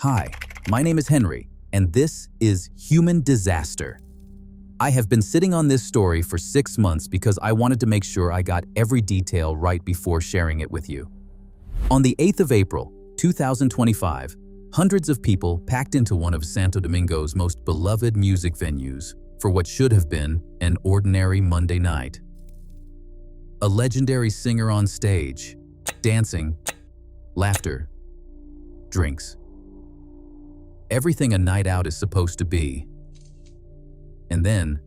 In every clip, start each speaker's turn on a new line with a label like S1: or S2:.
S1: Hi, my name is Henry, and this is Human Disaster. I have been sitting on this story for 6 months because I wanted to make sure I got every detail right before sharing it with you. On the 8th of April, 2025, hundreds of people packed into one of Santo Domingo's most beloved music venues for what should have been an ordinary Monday night. A legendary singer on stage, dancing, laughter, drinks. Everything a night out is supposed to be. And then,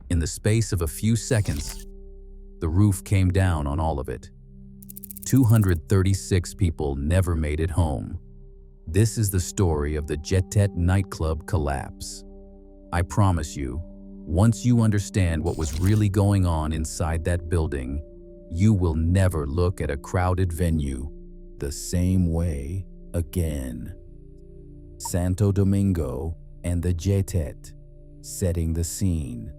S1: in the space of a few seconds, the roof came down on all of it. 236 people never made it home. This is the story of the JetSet Nightclub collapse. I promise you, once you understand what was really going on inside that building, you will never look at a crowded venue the same way again. Santo Domingo and the JetSet, setting the scene.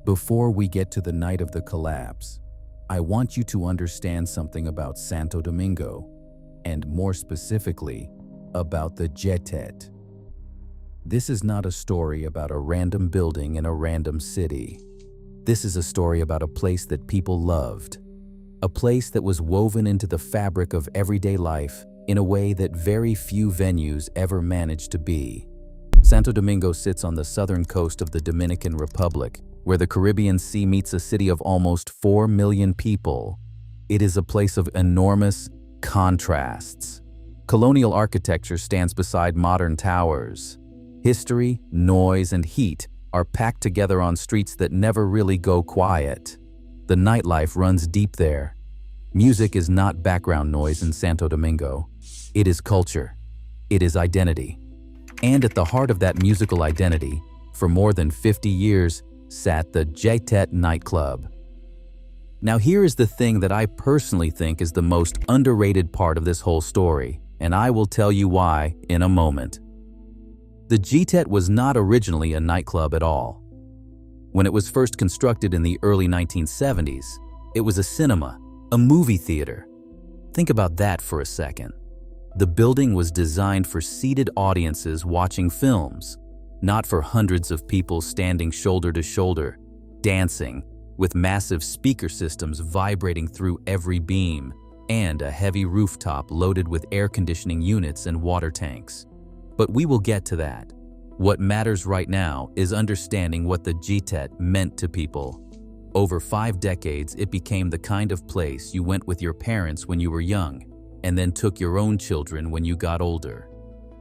S1: Before we get to the night of the collapse, I want you to understand something about Santo Domingo, and more specifically, about the JetSet. This is not a story about a random building in a random city. This is a story about a place that people loved, a place that was woven into the fabric of everyday life in a way that very few venues ever managed to be. Santo Domingo sits on the southern coast of the Dominican Republic, where the Caribbean Sea meets a city of almost 4 million people. It is a place of enormous contrasts. Colonial architecture stands beside modern towers. History, noise, and heat are packed together on streets that never really go quiet. The nightlife runs deep there. Music is not background noise in Santo Domingo. It is culture. It is identity. And at the heart of that musical identity, for more than 50 years, sat the JetSet Nightclub. Now here is the thing that I personally think is the most underrated part of this whole story, and I will tell you why in a moment. The JetSet was not originally a nightclub at all. When it was first constructed in the early 1970s, it was a cinema, a movie theater. Think about that for a second. The building was designed for seated audiences watching films, not for hundreds of people standing shoulder to shoulder, dancing, with massive speaker systems vibrating through every beam, and a heavy rooftop loaded with air conditioning units and water tanks. But we will get to that. What matters right now is understanding what the JetSet meant to people. Over 5 decades, it became the kind of place you went with your parents when you were young, and then took your own children when you got older.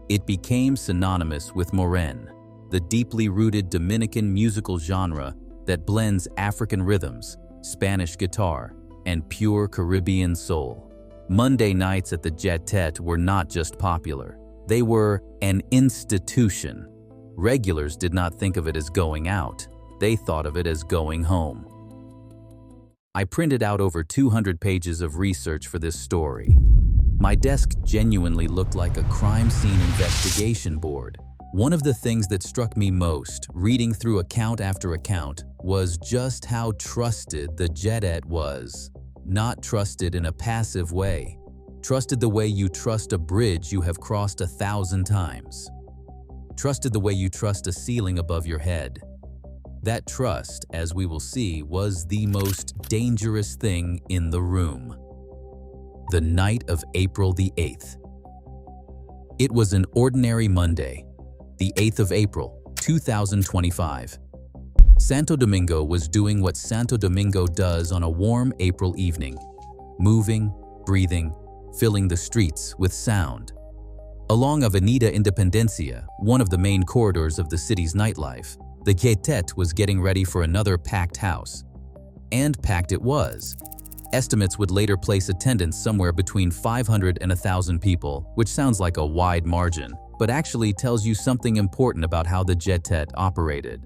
S1: It became synonymous with Morén, the deeply rooted Dominican musical genre that blends African rhythms, Spanish guitar, and pure Caribbean soul. Monday nights at the JetSet were not just popular, they were an institution. Regulars did not think of it as going out, they thought of it as going home. I printed out over 200 pages of research for this story. My desk genuinely looked like a crime scene investigation board. One of the things that struck me most, reading through account after account, was just how trusted the JetSet was. Not trusted in a passive way. Trusted the way you trust a bridge you have crossed 1,000 times. Trusted the way you trust a ceiling above your head. That trust, as we will see, was the most dangerous thing in the room. The night of April the 8th. It was an ordinary Monday, the 8th of April, 2025. Santo Domingo was doing what Santo Domingo does on a warm April evening, moving, breathing, filling the streets with sound. Along Avenida Independencia, one of the main corridors of the city's nightlife, the JetSet was getting ready for another packed house. And packed it was. Estimates would later place attendance somewhere between 500 and 1,000 people, which sounds like a wide margin, but actually tells you something important about how the JetSet operated.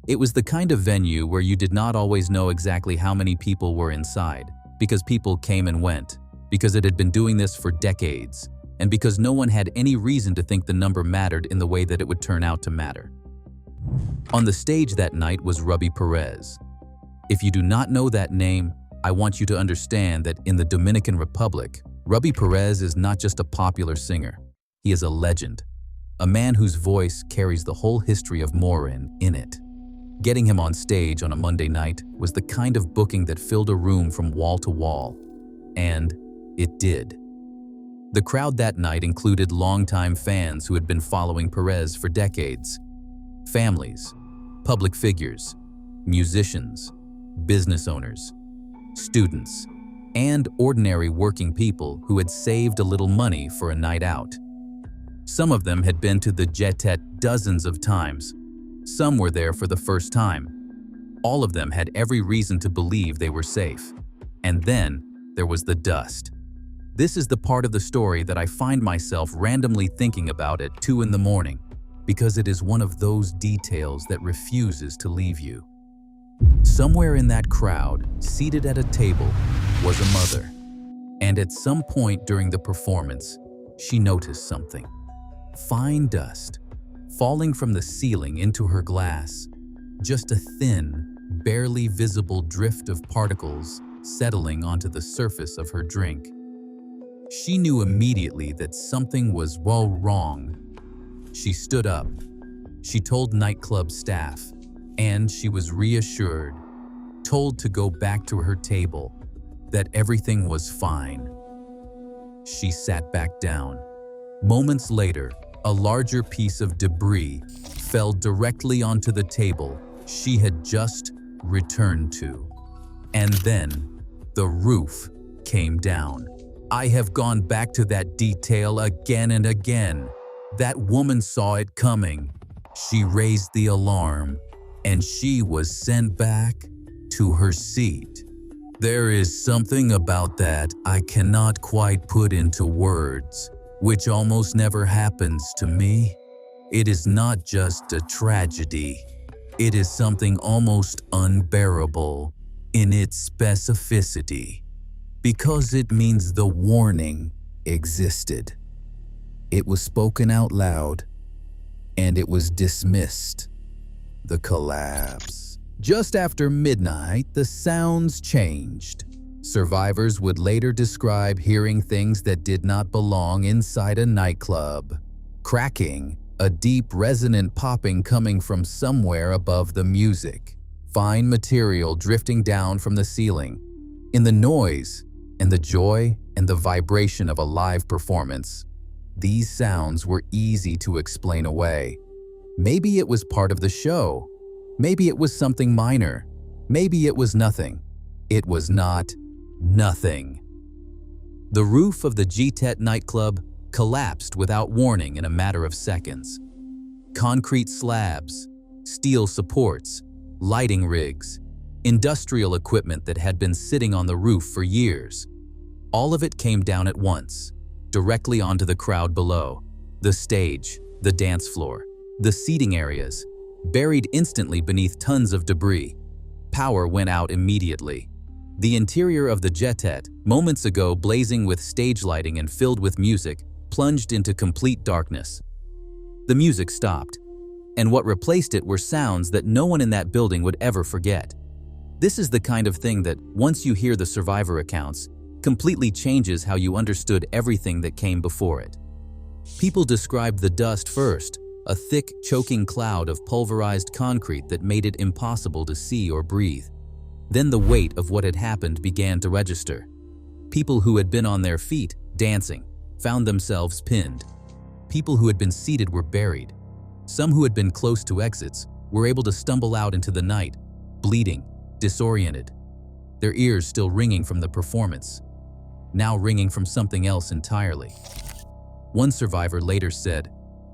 S1: It was the kind of venue where you did not always know exactly how many people were inside, because people came and went, because it had been doing this for decades, and because no one had any reason to think the number mattered in the way that it would turn out to matter. On the stage that night was Rubby Perez. If you do not know that name, I want you to understand that in the Dominican Republic, Rubby Perez is not just a popular singer. He is a legend, a man whose voice carries the whole history of Morin in it. Getting him on stage on a Monday night was the kind of booking that filled a room from wall to wall. And it did. The crowd that night included longtime fans who had been following Perez for decades. Families, public figures, musicians, business owners, students, and ordinary working people who had saved a little money for a night out. Some of them had been to the JetSet dozens of times. Some were there for the first time. All of them had every reason to believe they were safe. And then there was the dust. This is the part of the story that I find myself randomly thinking about at 2 in the morning, because it is one of those details that refuses to leave you. Somewhere in that crowd, seated at a table, was a mother. And at some point during the performance, she noticed something. Fine dust, falling from the ceiling into her glass. Just a thin, barely visible drift of particles settling onto the surface of her drink. She knew immediately that something was wrong. She stood up. She told nightclub staff, and she was reassured, told to go back to her table, that everything was fine. She sat back down. Moments later, a larger piece of debris fell directly onto the table she had just returned to. And then the roof came down. I have gone back to that detail again and again. That woman saw it coming. She raised the alarm, and she was sent back to her seat. There is something about that I cannot quite put into words, which almost never happens to me. It is not just a tragedy. It is something almost unbearable in its specificity, because it means the warning existed. It was spoken out loud, and it was dismissed. The collapse. Just after midnight, the sounds changed. Survivors would later describe hearing things that did not belong inside a nightclub. Cracking, a deep resonant popping coming from somewhere above the music. Fine material drifting down from the ceiling. In the noise, and the joy and the vibration of a live performance, these sounds were easy to explain away. Maybe it was part of the show. Maybe it was something minor. Maybe it was nothing. It was not nothing. The roof of the JetSet Nightclub collapsed without warning in a matter of seconds. Concrete slabs, steel supports, lighting rigs, industrial equipment that had been sitting on the roof for years. All of it came down at once, directly onto the crowd below. The stage, the dance floor, the seating areas, buried instantly beneath tons of debris. Power went out immediately. The interior of the JetSet, moments ago blazing with stage lighting and filled with music, plunged into complete darkness. The music stopped, and what replaced it were sounds that no one in that building would ever forget. This is the kind of thing that, once you hear the survivor accounts, completely changes how you understood everything that came before it. People described the dust first, a thick, choking cloud of pulverized concrete that made it impossible to see or breathe. Then the weight of what had happened began to register. People who had been on their feet, dancing, found themselves pinned. People who had been seated were buried. Some who had been close to exits were able to stumble out into the night, bleeding, disoriented, their ears still ringing from the performance, now ringing from something else entirely. One survivor later said,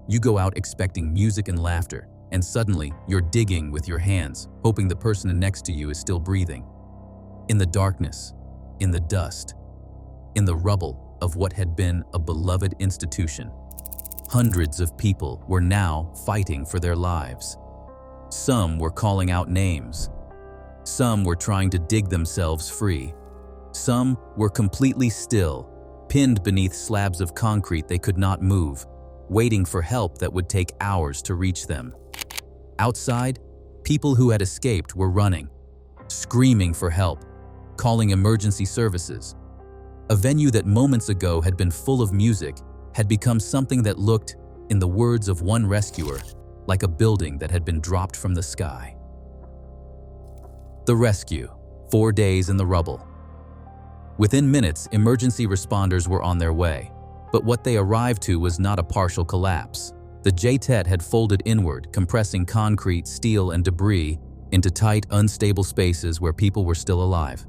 S1: "You go out expecting music and laughter, and suddenly you're digging with your hands, hoping the person next to you is still breathing." In the darkness, in the dust, in the rubble of what had been a beloved institution, hundreds of people were now fighting for their lives. Some were calling out names. Some were trying to dig themselves free. Some were completely still, pinned beneath slabs of concrete they could not move, waiting for help that would take hours to reach them. Outside, people who had escaped were running, screaming for help, calling emergency services. A venue that moments ago had been full of music had become something that looked, in the words of one rescuer, like a building that had been dropped from the sky. The rescue, 4 days in the rubble. Within minutes, emergency responders were on their way, but what they arrived to was not a partial collapse. The JetSet had folded inward, compressing concrete, steel, and debris into tight, unstable spaces where people were still alive.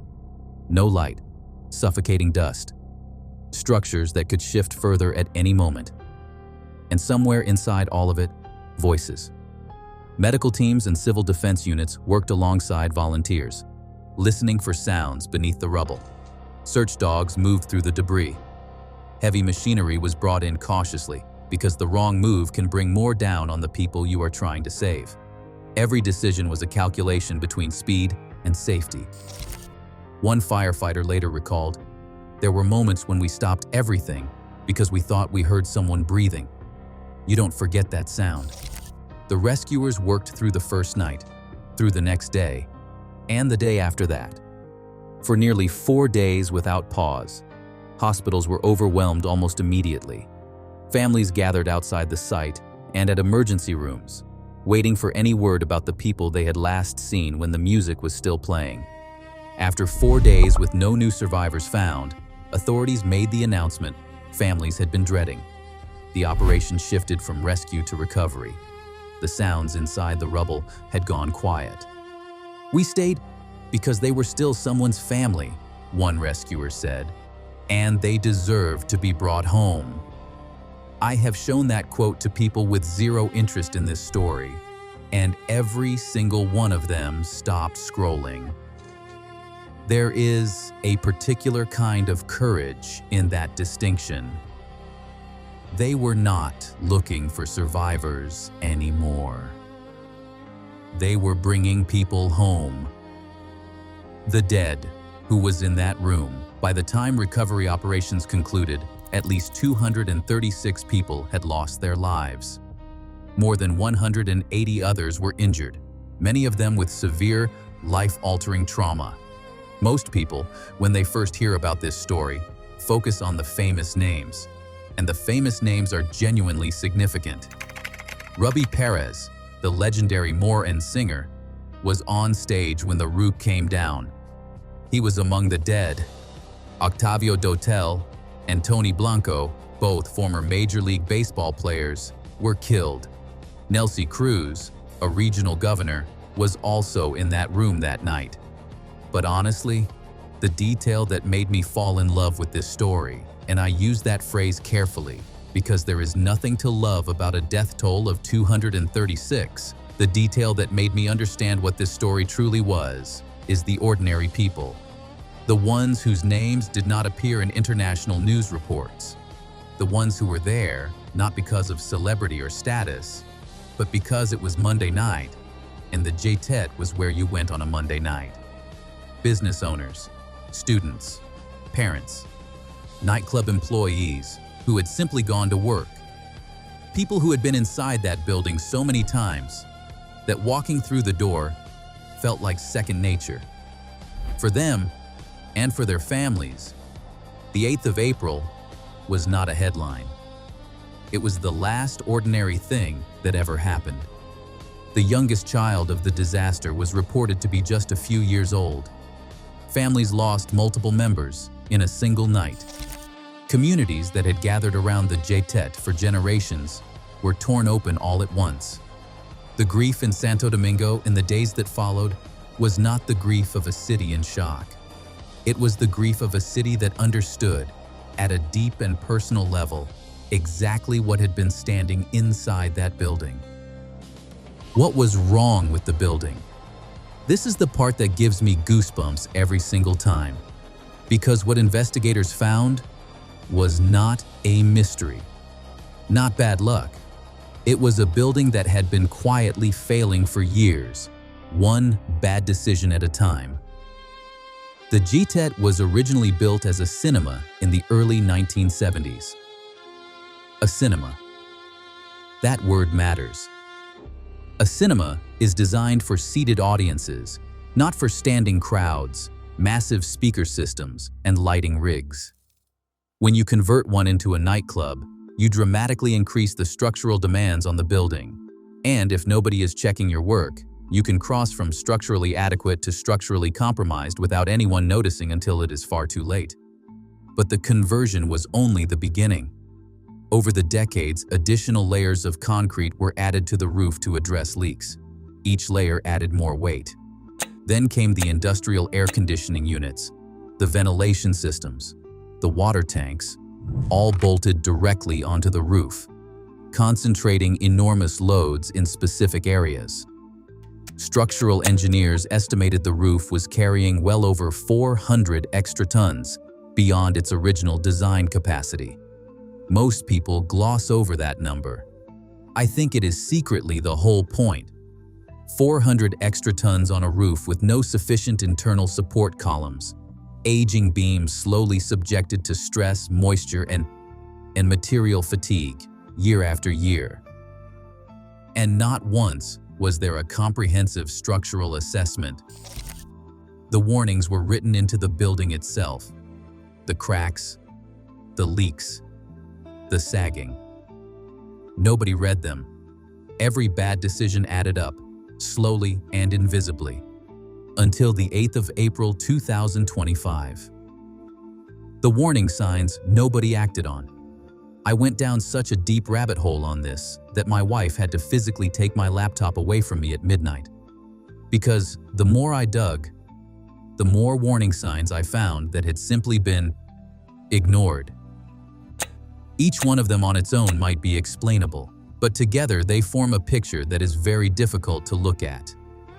S1: No light, suffocating dust, structures that could shift further at any moment. And somewhere inside all of it, voices. Medical teams and civil defense units worked alongside volunteers, listening for sounds beneath the rubble. Search dogs moved through the debris. Heavy machinery was brought in cautiously, because the wrong move can bring more down on the people you are trying to save. Every decision was a calculation between speed and safety. One firefighter later recalled, "There were moments when we stopped everything because we thought we heard someone breathing." You don't forget that sound. The rescuers worked through the first night, through the next day, and the day after that. For nearly 4 days without pause, hospitals were overwhelmed almost immediately. Families gathered outside the site and at emergency rooms, waiting for any word about the people they had last seen when the music was still playing. After 4 days with no new survivors found, authorities made the announcement families had been dreading. The operation shifted from rescue to recovery. The sounds inside the rubble had gone quiet. "We stayed because they were still someone's family," one rescuer said, "and they deserved to be brought home." I have shown that quote to people with zero interest in this story, and every single one of them stopped scrolling. There is a particular kind of courage in that distinction. They were not looking for survivors anymore. They were bringing people home. The dead, who was in that room, by the time recovery operations concluded, at least 236 people had lost their lives. More than 180 others were injured, many of them with severe, life-altering trauma. Most people, when they first hear about this story, focus on the famous names. And the famous names are genuinely significant. Ruby Perez, the legendary Moor singer, was on stage when the roof came down. He was among the dead. Octavio Dotel and Tony Blanco, both former Major League Baseball players, were killed. Nelsie Cruz, a regional governor, was also in that room that night. But honestly, the detail that made me fall in love with this story, and I use that phrase carefully, because there is nothing to love about a death toll of 236. The detail that made me understand what this story truly was is the ordinary people. The ones whose names did not appear in international news reports. The ones who were there, not because of celebrity or status, but because it was Monday night, and the JetSet was where you went on a Monday night. Business owners, students, parents, nightclub employees who had simply gone to work. People who had been inside that building so many times that walking through the door felt like second nature. For them, and for their families, the 8th of April was not a headline. It was the last ordinary thing that ever happened. The youngest child of the disaster was reported to be just a few years old. Families lost multiple members in a single night. Communities that had gathered around the JetSet for generations were torn open all at once. The grief in Santo Domingo in the days that followed was not the grief of a city in shock. It was the grief of a city that understood, at a deep and personal level, exactly what had been standing inside that building. What was wrong with the building? This is the part that gives me goosebumps every single time, because what investigators found was not a mystery, not bad luck. It was a building that had been quietly failing for years, one bad decision at a time. The JetSet was originally built as a cinema in the early 1970s. A cinema. That word matters. A cinema is designed for seated audiences, not for standing crowds, massive speaker systems, and lighting rigs. When you convert one into a nightclub, you dramatically increase the structural demands on the building. And if nobody is checking your work, you can cross from structurally adequate to structurally compromised without anyone noticing until it is far too late. But the conversion was only the beginning. Over the decades, additional layers of concrete were added to the roof to address leaks. Each layer added more weight. Then came the industrial air conditioning units, the ventilation systems, the water tanks, all bolted directly onto the roof, concentrating enormous loads in specific areas. Structural engineers estimated the roof was carrying well over 400 extra tons beyond its original design capacity. Most people gloss over that number. I think it is secretly the whole point. 400 extra tons on a roof with no sufficient internal support columns, aging beams slowly subjected to stress, moisture, and material fatigue year after year. And not once was there a comprehensive structural assessment. The warnings were written into the building itself. The cracks, the leaks, the sagging. Nobody read them. Every bad decision added up, slowly and invisibly, until the 8th of April 2025. The warning signs nobody acted on. I went down such a deep rabbit hole on this that my wife had to physically take my laptop away from me at midnight. Because the more I dug, the more warning signs I found that had simply been ignored. Each one of them on its own might be explainable, but together they form a picture that is very difficult to look at.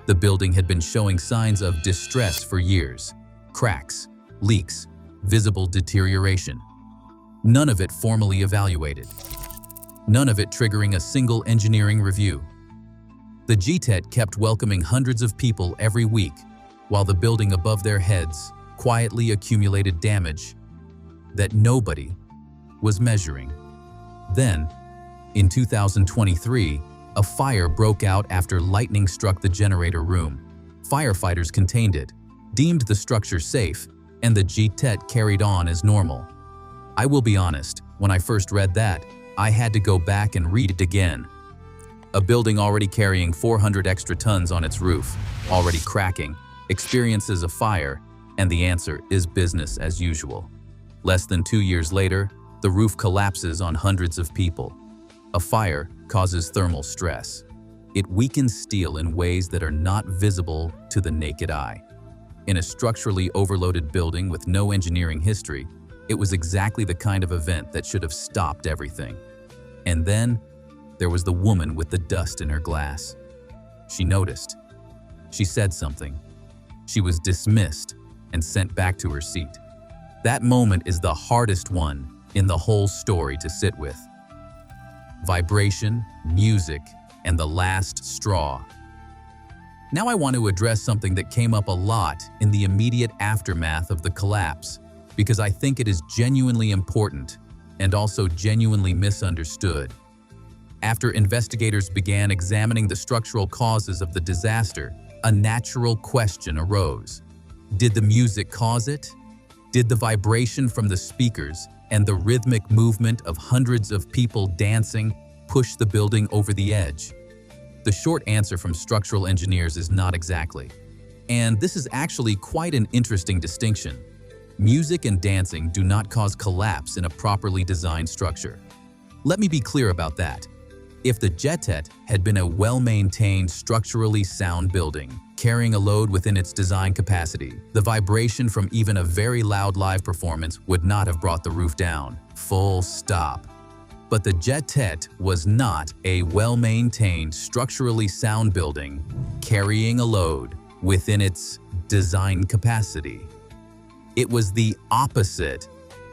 S1: The building had been showing signs of distress for years. Cracks, leaks, visible deterioration. None of it formally evaluated. None of it triggering a single engineering review. The JetSet kept welcoming hundreds of people every week, while the building above their heads quietly accumulated damage that nobody was measuring. Then, in 2023, a fire broke out after lightning struck the generator room. Firefighters contained it, deemed the structure safe, and the JetSet carried on as normal. I will be honest, when I first read that, I had to go back and read it again. A building already carrying 400 extra tons on its roof, already cracking, experiences a fire, and the answer is business as usual. Less than 2 years later, the roof collapses on hundreds of people. A fire causes thermal stress. It weakens steel in ways that are not visible to the naked eye. In a structurally overloaded building with no engineering history, it was exactly the kind of event that should have stopped everything. And then, there was the woman with the dust in her glass. She noticed. She said something. She was dismissed and sent back to her seat. That moment is the hardest one in the whole story to sit with. Vibration, music, and the last straw. Now I want to address something that came up a lot in the immediate aftermath of the collapse, because I think it is genuinely important and also genuinely misunderstood. After investigators began examining the structural causes of the disaster, a natural question arose. Did the music cause it? Did the vibration from the speakers and the rhythmic movement of hundreds of people dancing push the building over the edge? The short answer from structural engineers is not exactly. And this is actually quite an interesting distinction. Music and dancing do not cause collapse in a properly designed structure. Let me be clear about that. If the JetSet had been a well-maintained, structurally sound building, carrying a load within its design capacity, the vibration from even a very loud live performance would not have brought the roof down. Full stop. But the JetSet was not a well-maintained, structurally sound building carrying a load within its design capacity. It was the opposite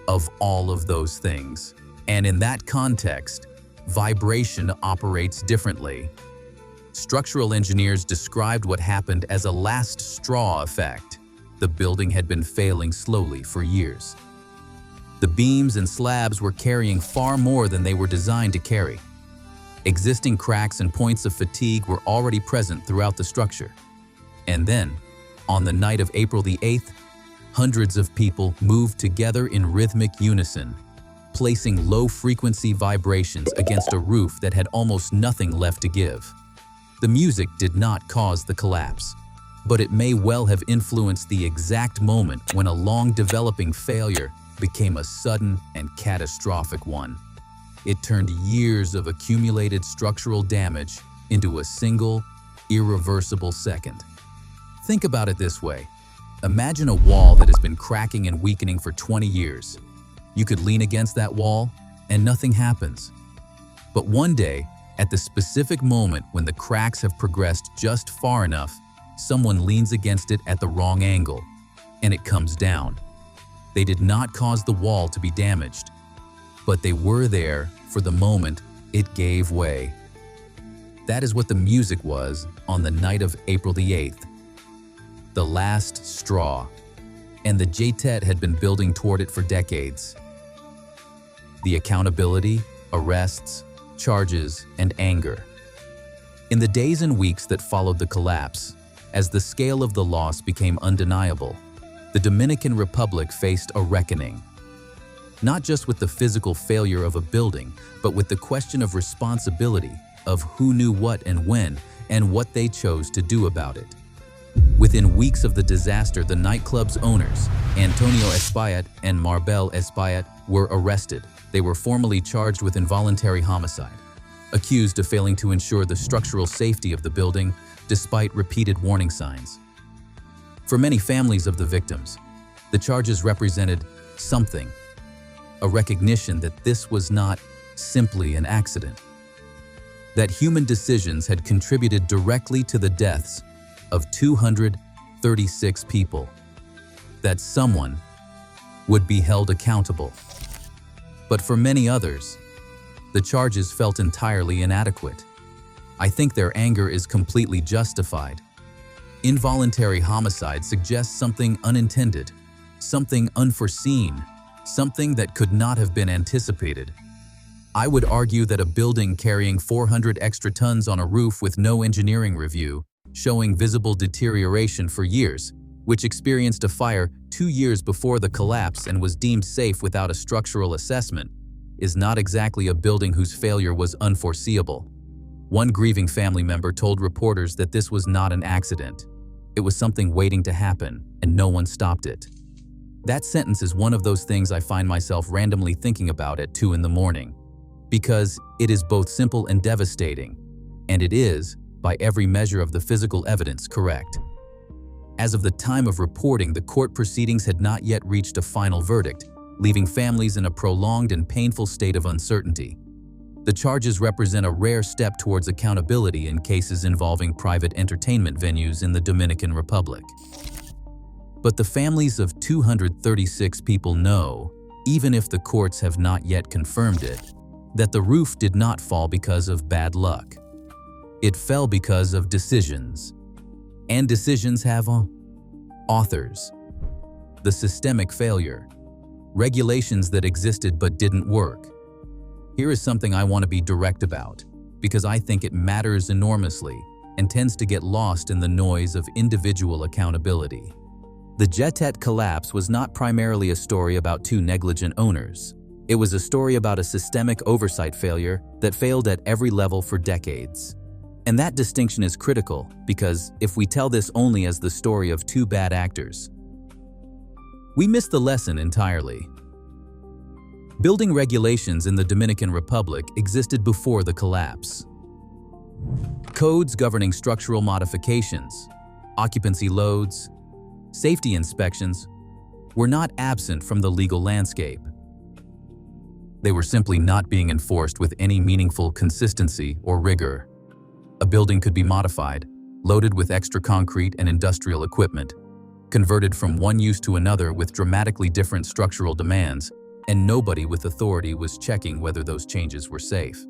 S1: of all of those things. And in that context, vibration operates differently. Structural engineers described what happened as a last straw effect. The building had been failing slowly for years. The beams and slabs were carrying far more than they were designed to carry. Existing cracks and points of fatigue were already present throughout the structure. And then, on the night of April the 8th, hundreds of people moved together in rhythmic unison. placing low-frequency vibrations against a roof that had almost nothing left to give. The music did not cause the collapse, but it may well have influenced the exact moment when a long-developing failure became a sudden and catastrophic one. It turned years of accumulated structural damage into a single, irreversible second. Think about it this way. Imagine a wall that has been cracking and weakening for 20 years. You could lean against that wall and nothing happens. But one day, at the specific moment when the cracks have progressed just far enough, someone leans against it at the wrong angle, and it comes down. They did not cause the wall to be damaged, but they were there for the moment it gave way. That is what the music was on the night of April the 8th. The last straw, and the JetSet had been building toward it for decades. The accountability, arrests, charges, and anger. In the days and weeks that followed the collapse, as the scale of the loss became undeniable, the Dominican Republic faced a reckoning. Not just with the physical failure of a building, but with the question of responsibility, of who knew what and when, and what they chose to do about it. Within weeks of the disaster, the nightclub's owners, Antonio Espaillat and Marbel Espaillat, were arrested. They were formally charged with involuntary homicide, accused of failing to ensure the structural safety of the building despite repeated warning signs. For many families of the victims, the charges represented something, a recognition that this was not simply an accident, that human decisions had contributed directly to the deaths of 236 people, that someone would be held accountable. But for many others, the charges felt entirely inadequate. I think their anger is completely justified. Involuntary homicide suggests something unintended, something unforeseen, something that could not have been anticipated. I would argue that a building carrying 400 extra tons on a roof with no engineering review, showing visible deterioration for years, which experienced a fire 2 years before the collapse and was deemed safe without a structural assessment, is not exactly a building whose failure was unforeseeable. One grieving family member told reporters that this was not an accident. It was something waiting to happen, and no one stopped it. That sentence is one of those things I find myself randomly thinking about at 2 in the morning, because it is both simple and devastating, and it is, by every measure of the physical evidence, correct. As of the time of reporting, the court proceedings had not yet reached a final verdict, leaving families in a prolonged and painful state of uncertainty. The charges represent a rare step towards accountability in cases involving private entertainment venues in the Dominican Republic. But the families of 236 people know, even if the courts have not yet confirmed it, that the roof did not fall because of bad luck. It fell because of decisions. And decisions have authors. The systemic failure. Regulations that existed but didn't work. Here is something I want to be direct about, because I think it matters enormously and tends to get lost in the noise of individual accountability. The JetSet collapse was not primarily a story about 2 negligent owners. It was a story about a systemic oversight failure that failed at every level for decades. And that distinction is critical because if we tell this only as the story of 2 bad actors, we miss the lesson entirely. Building regulations in the Dominican Republic existed before the collapse. Codes governing structural modifications, occupancy loads, safety inspections were not absent from the legal landscape. They were simply not being enforced with any meaningful consistency or rigor. A building could be modified, loaded with extra concrete and industrial equipment, converted from one use to another with dramatically different structural demands, and nobody with authority was checking whether those changes were safe.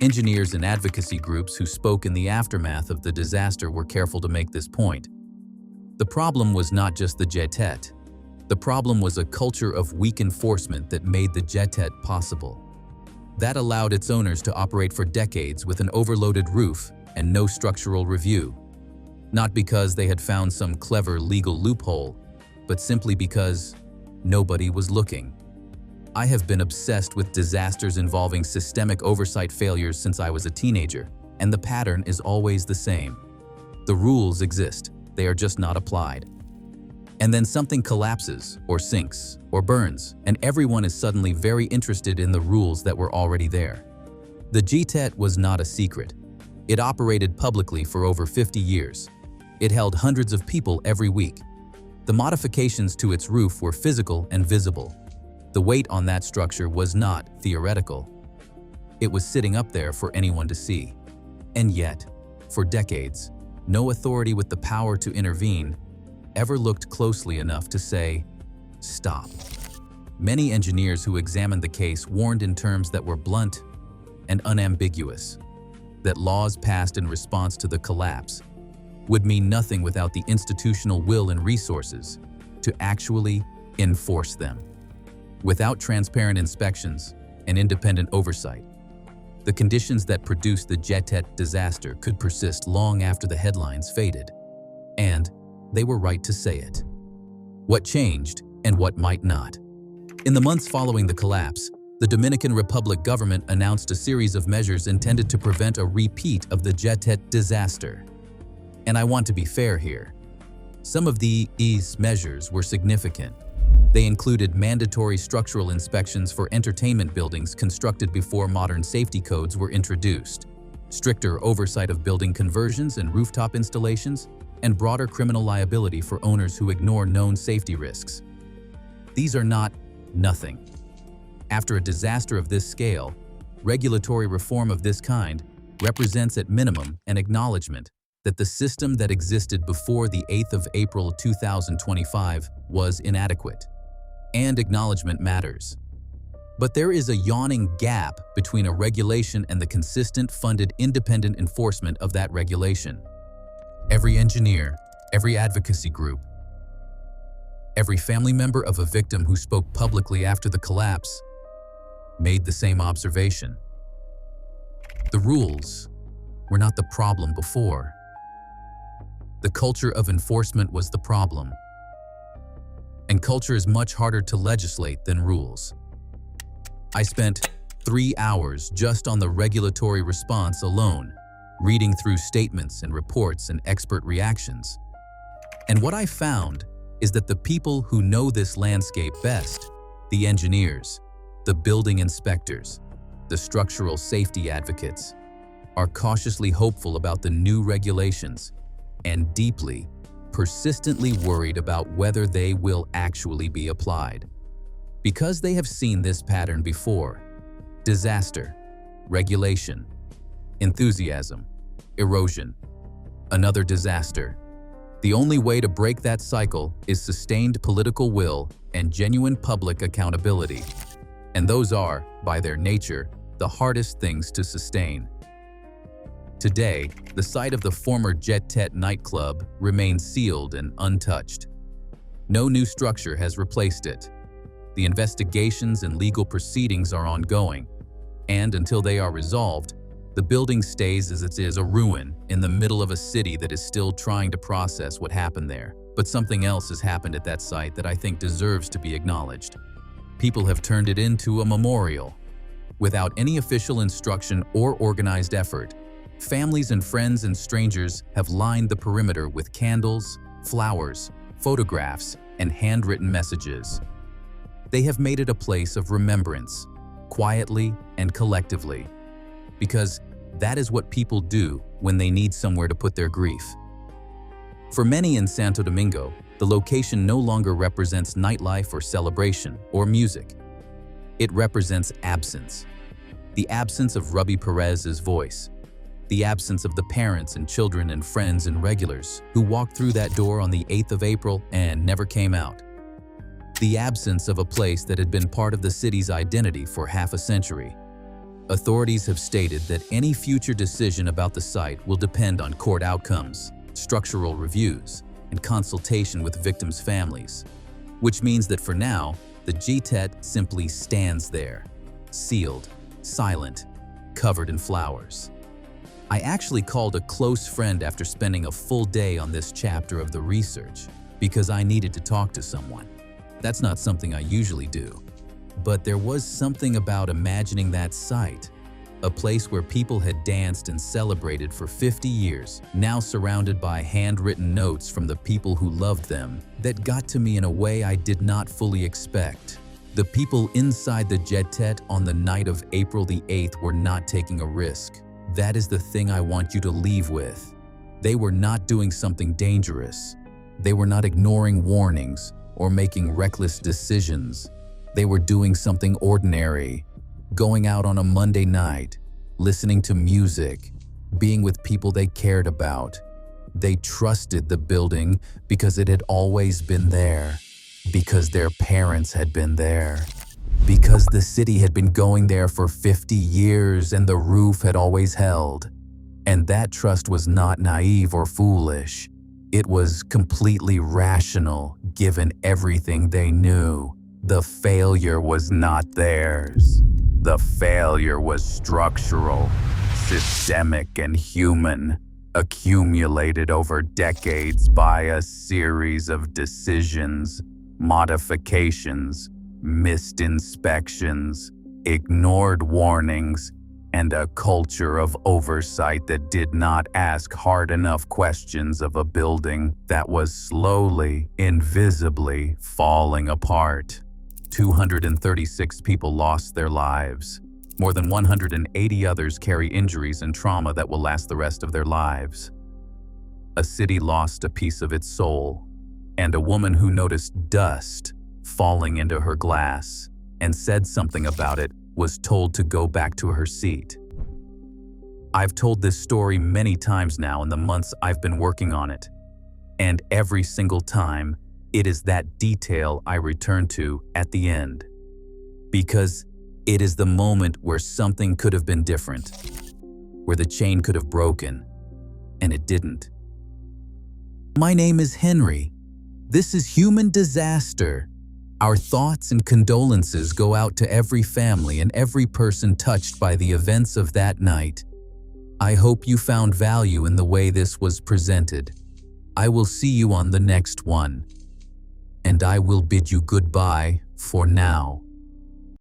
S1: Engineers and advocacy groups who spoke in the aftermath of the disaster were careful to make this point. The problem was not just the JetSet. The problem was a culture of weak enforcement that made the JetSet possible. That allowed its owners to operate for decades with an overloaded roof and no structural review. Not because they had found some clever legal loophole, but simply because nobody was looking. I have been obsessed with disasters involving systemic oversight failures since I was a teenager, and the pattern is always the same. The rules exist, they are just not applied. And then something collapses, or sinks, or burns, and everyone is suddenly very interested in the rules that were already there. The JetSet was not a secret. It operated publicly for over 50 years. It held hundreds of people every week. The modifications to its roof were physical and visible. The weight on that structure was not theoretical. It was sitting up there for anyone to see. And yet, for decades, no authority with the power to intervene ever looked closely enough to say, "Stop." Many engineers who examined the case warned in terms that were blunt and unambiguous, that laws passed in response to the collapse would mean nothing without the institutional will and resources to actually enforce them. Without transparent inspections and independent oversight, the conditions that produced the JetSet disaster could persist long after the headlines faded. And they were right to say it. What changed and what might not? In the months following the collapse, the Dominican Republic government announced a series of measures intended to prevent a repeat of the JetSet disaster. And I want to be fair here. Some of these measures were significant. They included mandatory structural inspections for entertainment buildings constructed before modern safety codes were introduced, stricter oversight of building conversions and rooftop installations, and broader criminal liability for owners who ignore known safety risks. These are not nothing. After a disaster of this scale, regulatory reform of this kind represents at minimum an acknowledgement that the system that existed before the 8th of April 2025 was inadequate. And acknowledgement matters. But there is a yawning gap between a regulation and the consistent, funded, independent enforcement of that regulation. Every engineer, every advocacy group, every family member of a victim who spoke publicly after the collapse made the same observation. The rules were not the problem before. The culture of enforcement was the problem. And culture is much harder to legislate than rules. I spent 3 hours just on the regulatory response alone, reading through statements and reports and expert reactions. And what I found is that the people who know this landscape best, the engineers, the building inspectors, the structural safety advocates, are cautiously hopeful about the new regulations and deeply, persistently worried about whether they will actually be applied. Because they have seen this pattern before: disaster, regulation, enthusiasm, erosion, another disaster. The only way to break that cycle is sustained political will and genuine public accountability. And those are, by their nature, the hardest things to sustain. Today, the site of the former JetSet Nightclub remains sealed and untouched. No new structure has replaced it. The investigations and legal proceedings are ongoing, and until they are resolved, the building stays as it is, a ruin in the middle of a city that is still trying to process what happened there. But something else has happened at that site that I think deserves to be acknowledged. People have turned it into a memorial. Without any official instruction or organized effort, families and friends and strangers have lined the perimeter with candles, flowers, photographs, and handwritten messages. They have made it a place of remembrance, quietly and collectively, because that is what people do when they need somewhere to put their grief. For many in Santo Domingo, the location no longer represents nightlife or celebration or music. It represents absence. The absence of Ruby Perez's voice. The absence of the parents and children and friends and regulars who walked through that door on the 8th of April and never came out. The absence of a place that had been part of the city's identity for half a century. Authorities have stated that any future decision about the site will depend on court outcomes, structural reviews, and consultation with victims' families, which means that for now, the JetSet simply stands there, sealed, silent, covered in flowers. I actually called a close friend after spending a full day on this chapter of the research because I needed to talk to someone. That's not something I usually do. But there was something about imagining that sight, a place where people had danced and celebrated for 50 years, now surrounded by handwritten notes from the people who loved them, that got to me in a way I did not fully expect. The people inside the JetSet on the night of April the 8th were not taking a risk. That is the thing I want you to leave with. They were not doing something dangerous. They were not ignoring warnings or making reckless decisions. They were doing something ordinary, going out on a Monday night, listening to music, being with people they cared about. They trusted the building because it had always been there, because their parents had been there, because the city had been going there for 50 years and the roof had always held. And that trust was not naive or foolish. It was completely rational, given everything they knew. The failure was not theirs. The failure was structural, systemic, and human, accumulated over decades by a series of decisions, modifications, missed inspections, ignored warnings, and a culture of oversight that did not ask hard enough questions of a building that was slowly, invisibly falling apart. 236 people lost their lives. More than 180 others carry injuries and trauma that will last the rest of their lives. A city lost a piece of its soul, and a woman who noticed dust falling into her glass and said something about it was told to go back to her seat. I've told this story many times now in the months I've been working on it, and every single time, it is that detail I return to at the end, because it is the moment where something could have been different, where the chain could have broken, and it didn't. My name is Henry. This is Human Disaster. Our thoughts and condolences go out to every family and every person touched by the events of that night. I hope you found value in the way this was presented. I will see you on the next one. And I will bid you goodbye for now.